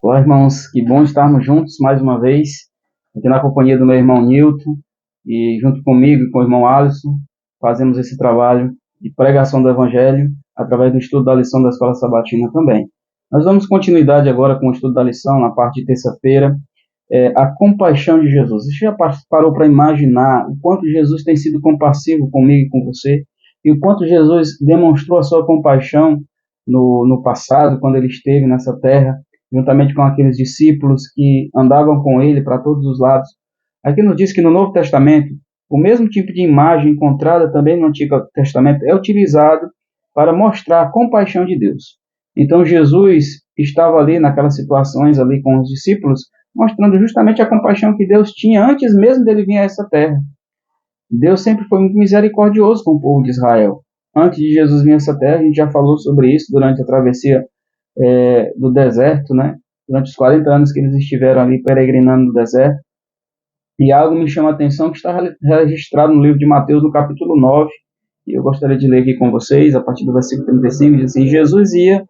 Olá, irmãos, que bom estarmos juntos mais uma vez, aqui na companhia do meu irmão Nilton, e junto comigo e com o irmão Alisson, fazemos esse trabalho de pregação do Evangelho, através do estudo da lição da Escola Sabatina também. Nós damos continuidade agora com o estudo da lição, na parte de terça-feira, a compaixão de Jesus. Você já parou para imaginar o quanto Jesus tem sido compassivo comigo e com você, e o quanto Jesus demonstrou a sua compaixão no passado, quando ele esteve nessa terra, juntamente com aqueles discípulos que andavam com ele para todos os lados. Aqui nos diz que no Novo Testamento, o mesmo tipo de imagem encontrada também no Antigo Testamento é utilizado para mostrar a compaixão de Deus. Então Jesus estava ali naquelas situações ali com os discípulos, mostrando justamente a compaixão que Deus tinha antes mesmo dele vir a essa terra. Deus sempre foi muito misericordioso com o povo de Israel. Antes de Jesus vir a essa terra, a gente já falou sobre isso durante a travessia do deserto, né? Durante os 40 anos que eles estiveram ali peregrinando no deserto. E algo me chama a atenção que está registrado no livro de Mateus, no capítulo 9, e eu gostaria de ler aqui com vocês, a partir do versículo 35, diz assim: Jesus ia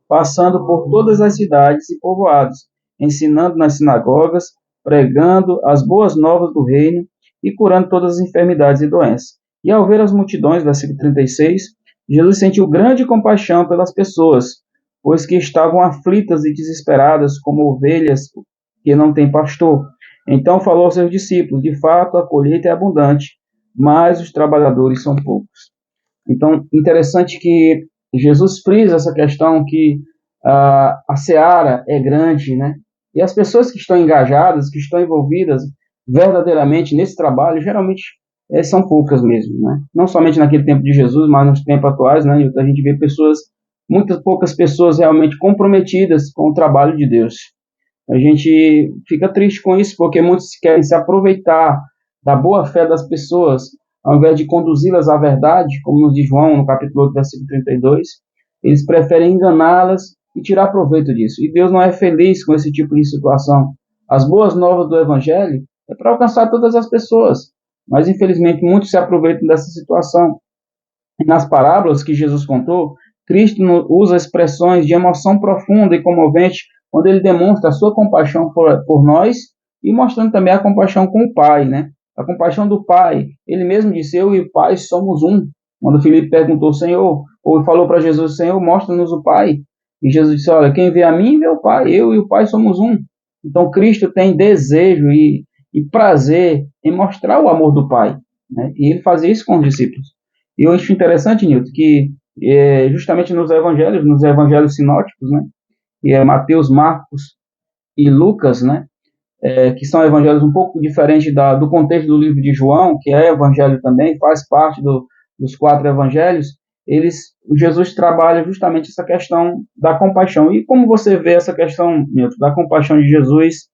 passando por todas as cidades e povoados, ensinando nas sinagogas, pregando as boas novas do reino e curando todas as enfermidades e doenças. E ao ver as multidões, versículo 36, Jesus sentiu grande compaixão pelas pessoas, pois que estavam aflitas e desesperadas como ovelhas que não têm pastor. Então falou aos seus discípulos: de fato a colheita é abundante, mas os trabalhadores são poucos. Então, interessante que Jesus frisa essa questão que a seara é grande, né? E as pessoas que estão engajadas, que estão envolvidas verdadeiramente nesse trabalho, geralmente são poucas mesmo, né? Não somente naquele tempo de Jesus, mas nos tempos atuais, né? A gente vê muitas poucas pessoas realmente comprometidas com o trabalho de Deus. A gente fica triste com isso, porque muitos querem se aproveitar da boa fé das pessoas, ao invés de conduzi-las à verdade, como nos diz João, no capítulo 8, versículo 32, eles preferem enganá-las e tirar proveito disso. E Deus não é feliz com esse tipo de situação. As boas novas do Evangelho é para alcançar todas as pessoas, mas infelizmente muitos se aproveitam dessa situação. E nas parábolas que Jesus contou, Cristo usa expressões de emoção profunda e comovente quando ele demonstra a sua compaixão por nós e mostrando também a compaixão com o Pai, né? A compaixão do Pai. Ele mesmo disse: eu e o Pai somos um. Quando Filipe perguntou ao Senhor, ou falou para Jesus: Senhor, mostra-nos o Pai. E Jesus disse: olha, quem vê a mim, vê o Pai. Eu e o Pai somos um. Então Cristo tem desejo e prazer em mostrar o amor do Pai, né? E ele fazia isso com os discípulos. E eu acho interessante, Nilton, que justamente nos evangelhos sinóticos, né? Que é Mateus, Marcos e Lucas, né? Que são evangelhos um pouco diferentes do contexto do livro de João, que é evangelho também, faz parte dos 4 evangelhos. Jesus trabalha justamente essa questão da compaixão. E como você vê essa questão, Nilton, da compaixão de Jesus,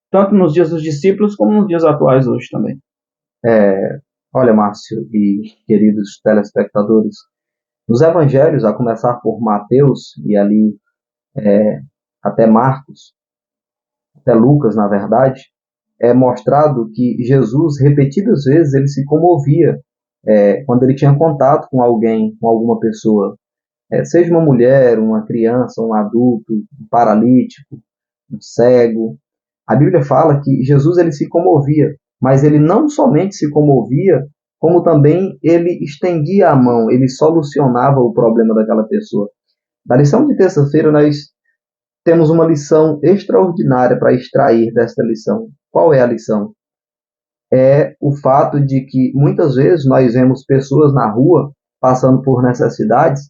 tanto nos dias dos discípulos, como nos dias atuais hoje também? Olha, Márcio e queridos telespectadores, nos evangelhos, a começar por Mateus e ali até Marcos, até Lucas, na verdade, é mostrado que Jesus, repetidas vezes, ele se comovia quando ele tinha contato com alguém, com alguma pessoa, seja uma mulher, uma criança, um adulto, um paralítico, um cego. A Bíblia fala que Jesus ele se comovia, mas ele não somente se comovia, como também ele estendia a mão, ele solucionava o problema daquela pessoa. Na lição de terça-feira, nós temos uma lição extraordinária para extrair desta lição. Qual é a lição? É o fato de que muitas vezes nós vemos pessoas na rua passando por necessidades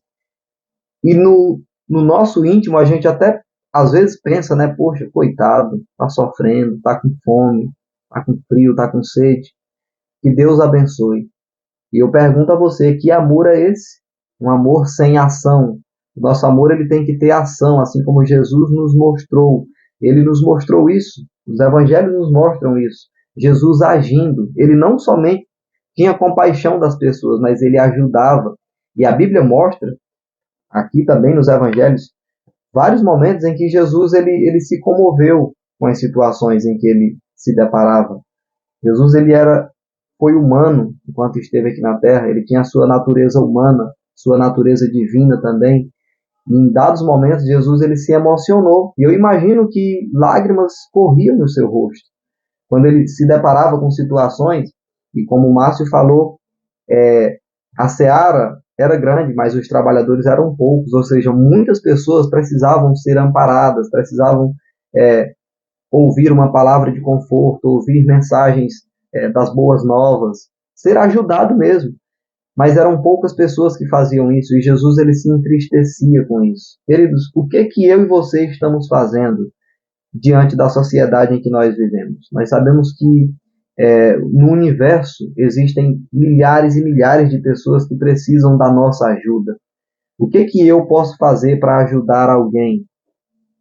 e no nosso íntimo a gente até às vezes pensa, né? Poxa, coitado, está sofrendo, está com fome, está com frio, está com sede. Que Deus abençoe. E eu pergunto a você, que amor é esse? Um amor sem ação. O nosso amor ele tem que ter ação, assim como Jesus nos mostrou. Ele nos mostrou isso. Os evangelhos nos mostram isso. Jesus agindo. Ele não somente tinha compaixão das pessoas, mas ele ajudava. E a Bíblia mostra, aqui também nos evangelhos, vários momentos em que Jesus ele se comoveu com as situações em que ele se deparava. Jesus foi humano enquanto esteve aqui na Terra, ele tinha a sua natureza humana, sua natureza divina também, Em dados momentos, Jesus ele se emocionou, e eu imagino que lágrimas corriam no seu rosto, quando ele se deparava com situações, e como o Márcio falou, a seara era grande, mas os trabalhadores eram poucos, ou seja, muitas pessoas precisavam ser amparadas, precisavam ouvir uma palavra de conforto, ouvir mensagens das boas novas, ser ajudado mesmo. Mas eram poucas pessoas que faziam isso, e Jesus ele se entristecia com isso. Queridos, o que eu e você estamos fazendo diante da sociedade em que nós vivemos? Nós sabemos que no universo existem milhares e milhares de pessoas que precisam da nossa ajuda. O que eu posso fazer para ajudar alguém?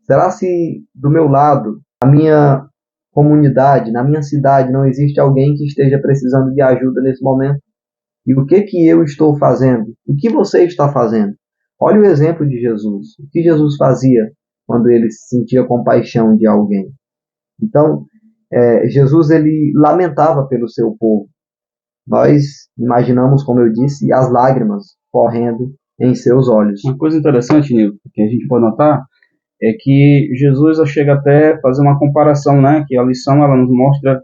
Será se do meu lado, na minha comunidade, na minha cidade, não existe alguém que esteja precisando de ajuda nesse momento? E o que eu estou fazendo? O que você está fazendo? Olha o exemplo de Jesus. O que Jesus fazia quando ele sentia compaixão de alguém? Então, Jesus ele lamentava pelo seu povo. Nós imaginamos, como eu disse, as lágrimas correndo em seus olhos. Uma coisa interessante, Nilton, que a gente pode notar, é que Jesus chega até a fazer uma comparação, né? Que a lição ela nos mostra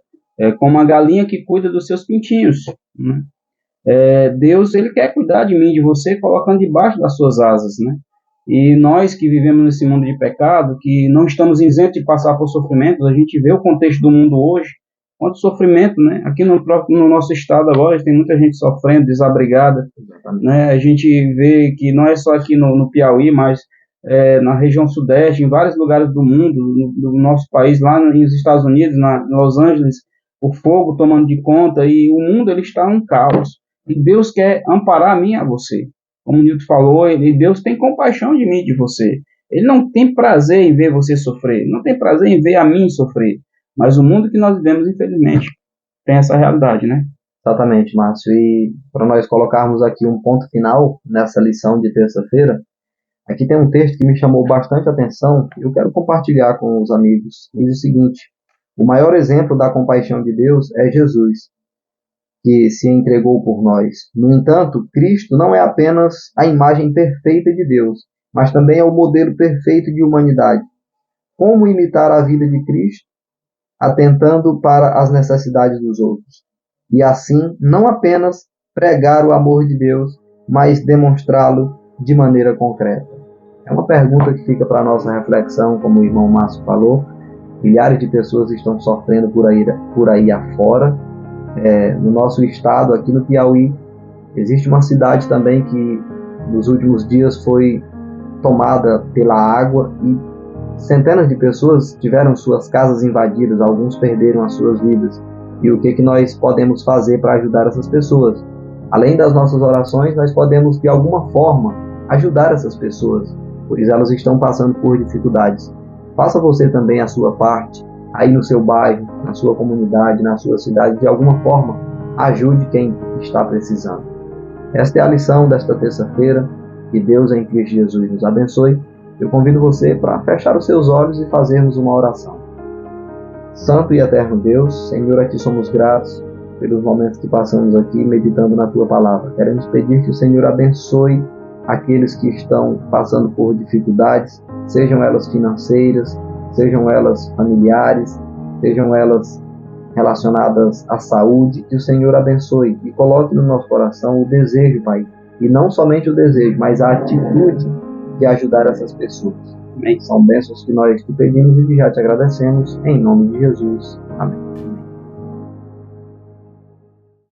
como uma galinha que cuida dos seus pintinhos, né? Deus ele quer cuidar de mim, de você, colocando debaixo das suas asas, né? E nós que vivemos nesse mundo de pecado, que não estamos isentos de passar por sofrimentos, a gente vê o contexto do mundo hoje, quanto sofrimento, né? Aqui no nosso estado agora tem muita gente sofrendo, desabrigada, né? A gente vê que não é só aqui no Piauí, mas na região sudeste, em vários lugares do mundo, do nosso país, lá nos Estados Unidos, em Los Angeles, o fogo tomando de conta, e o mundo ele está um caos. E Deus quer amparar a mim e a você. Como o Nilton falou, Deus tem compaixão de mim e de você. Ele não tem prazer em ver você sofrer, não tem prazer em ver a mim sofrer. Mas o mundo que nós vivemos, infelizmente, tem essa realidade, né? Exatamente, Márcio. E para nós colocarmos aqui um ponto final nessa lição de terça-feira, aqui tem um texto que me chamou bastante atenção e eu quero compartilhar com os amigos. Diz o seguinte: o maior exemplo da compaixão de Deus é Jesus, que se entregou por nós. No entanto, Cristo não é apenas a imagem perfeita de Deus, mas também é o modelo perfeito de humanidade. Como imitar a vida de Cristo? Atentando para as necessidades dos outros. E assim, não apenas pregar o amor de Deus, mas demonstrá-lo de maneira concreta. É uma pergunta que fica para a nossa reflexão, como o irmão Márcio falou. Milhares de pessoas estão sofrendo por aí afora. No nosso estado, aqui no Piauí, existe uma cidade também que nos últimos dias foi tomada pela água e centenas de pessoas tiveram suas casas invadidas, alguns perderam as suas vidas. E o que nós podemos fazer para ajudar essas pessoas? Além das nossas orações, nós podemos de alguma forma ajudar essas pessoas, pois elas estão passando por dificuldades. Faça você também a sua parte, aí no seu bairro, na sua comunidade, na sua cidade, de alguma forma, ajude quem está precisando. Esta é a lição desta terça-feira. Que Deus em Cristo Jesus nos abençoe. Eu convido você para fechar os seus olhos e fazermos uma oração. Santo e eterno Deus, Senhor, a Ti somos gratos pelos momentos que passamos aqui meditando na Tua Palavra. Queremos pedir que o Senhor abençoe aqueles que estão passando por dificuldades, sejam elas financeiras, sejam elas familiares, sejam elas relacionadas à saúde, que o Senhor abençoe e coloque no nosso coração o desejo, Pai, e não somente o desejo, mas a atitude de ajudar essas pessoas. Amém? São bênçãos que nós te pedimos e que já te agradecemos, em nome de Jesus. Amém.